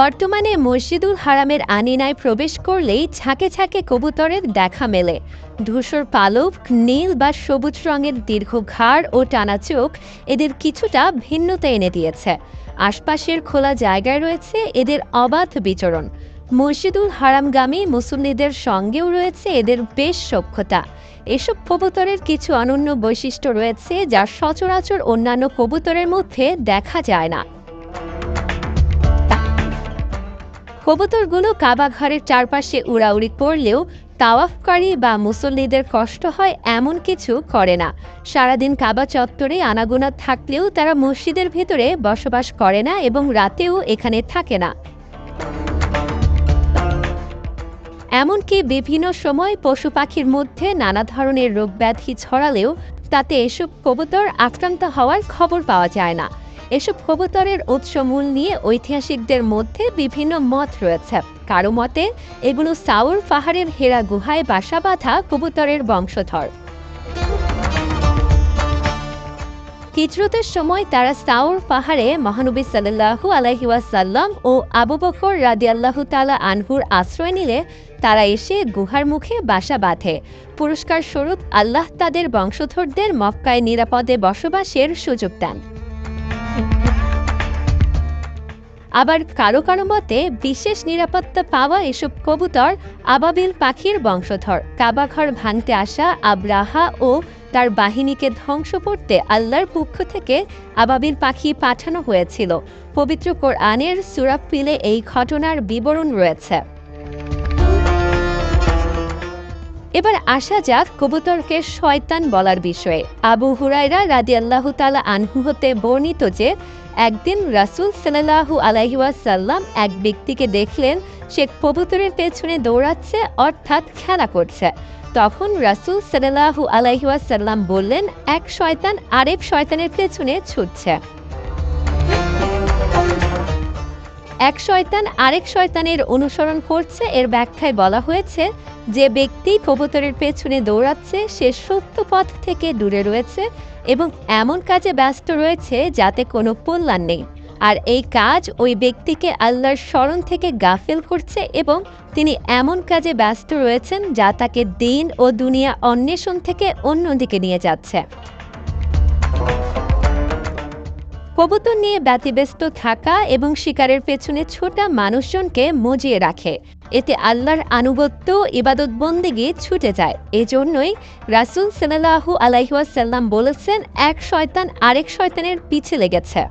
বর্তমানে মসজিদুল হারামের আঙিনায় প্রবেশ করলেই ঝাঁকে ঝাঁকে কবুতরের দেখা মেলে। ধূসর পালক, নীল বা সবুজ রঙের দীর্ঘ ঘাড় ও টানা চোখ এদের কিছুটা ভিন্নতা এনে দিয়েছে। আশপাশের খোলা জায়গায় রয়েছে এদের অবাধ বিচরণ। মসজিদুল হারামগামী মুসল্লিদের সঙ্গেও রয়েছে এদের বেশ সখ্যতা। এসব কবুতরের কিছু অনন্য বৈশিষ্ট্য রয়েছে যা সচরাচর অন্যান্য কবুতরের মধ্যে দেখা যায় না। কবুতরগুলো কাবা ঘরের চারপাশে উড়াউড়ি করলেও তাওয়াফকারী বা মুসল্লিদের কষ্ট হয় এমন কিছু করে না। সারাদিন কাবা চত্বরে আনাগোনা থাকলেও তারা মসজিদের ভেতরে বসবাস করে না এবং রাতেও এখানে থাকে না। এমনকি বিভিন্ন সময় পশু পাখির মধ্যে নানা ধরনের রোগব্যাধি ছড়ালেও তাতে এসব কবুতর আক্রান্ত হওয়ার খবর পাওয়া যায় না। এসব কবুতরের উৎসমূল নিয়ে ঐতিহাসিকদের মধ্যে বিভিন্ন মত রয়েছে। কারো মতে এগুলো সাউর পাহাড়ের হেরা গুহায় বাসা বাঁধা কবুতরের বংশধর। হিজরতের সময় তারা সাউর পাহাড়ে মহানবী সাল্লাল্লাহু আলাইহি ওয়াসাল্লাম ও আবু বকর রাদিয়াল্লাহু তাআলা আনহুর আশ্রয় নিলে তারা এসে গুহার মুখে বাসা বাঁধে। পুরস্কার স্বরূপ আল্লাহ তাদের বংশধরদের মক্কায় নিরাপদে বসবাসের সুযোগ দেন। আবার কারো কারো মতে বিশেষ নিরাপত্তা পাওয়া এসব কবুতর আবাবিল পাখির বংশধর। কাবাঘর ভাঙতে আসা আবরাহা ও তার বাহিনীকে ধ্বংস করতে আল্লাহর পক্ষ থেকে আবাবিল পাখি পাঠানো হয়েছিল। পবিত্র কোরআনের সূরা ফিলে এই ঘটনার বিবরণ রয়েছে। এবার আসা যাক কবুতরকে শয়তান বলার বিষয়ে। আবু হুরায়রা রাদিয়াল্লাহু তাআলা আনহু হতে বর্ণিত যে একদিন রাসূল সাল্লাল্লাহু আলাইহি ওয়াসাল্লাম এক ব্যক্তিকে দেখলেন সে কবুতরের পেছনে দৌড়াচ্ছে, অর্থাৎ খেলা করছে। তখন রাসূল সাল্লাল্লাহু আলাইহি ওয়াসাল্লাম বললেন, এক শয়তান আরেক শয়তানের পেছনে ছুটছে। এক শয়তান আরেক শয়তানের অনুসরণ করছে এর ব্যাখ্যায় বলা হয়েছে, যে ব্যক্তি কবুতরের পেছনে দৌড়াচ্ছে সে সত্য পথ থেকে দূরে রয়েছে এবং এমন কাজে ব্যস্ত রয়েছে যাতে কোনো কল্যাণ নেই। আর এই কাজ ওই ব্যক্তিকে আল্লাহর স্মরণ থেকে গাফেল করছে এবং তিনি এমন কাজে ব্যস্ত রয়েছেন যা তাকে দিন ও দুনিয়া অন্বেষণ থেকে অন্যদিকে নিয়ে যাচ্ছে। কবুতর নিয়ে ব্যতিব্যস্ত থাকা এবং শিকারের পেছনে ছোটা মানুষজনকে মজিয়ে রাখে। এতে আল্লাহর আনুগত্য, ইবাদত বন্দেগী ছুটে যায়। এজন্যই রাসূল সাল্লাল্লাহু আলাইহি ওয়াসাল্লাম বলেছেন, এক শয়তান আরেক শয়তানের পিছে লেগেছে।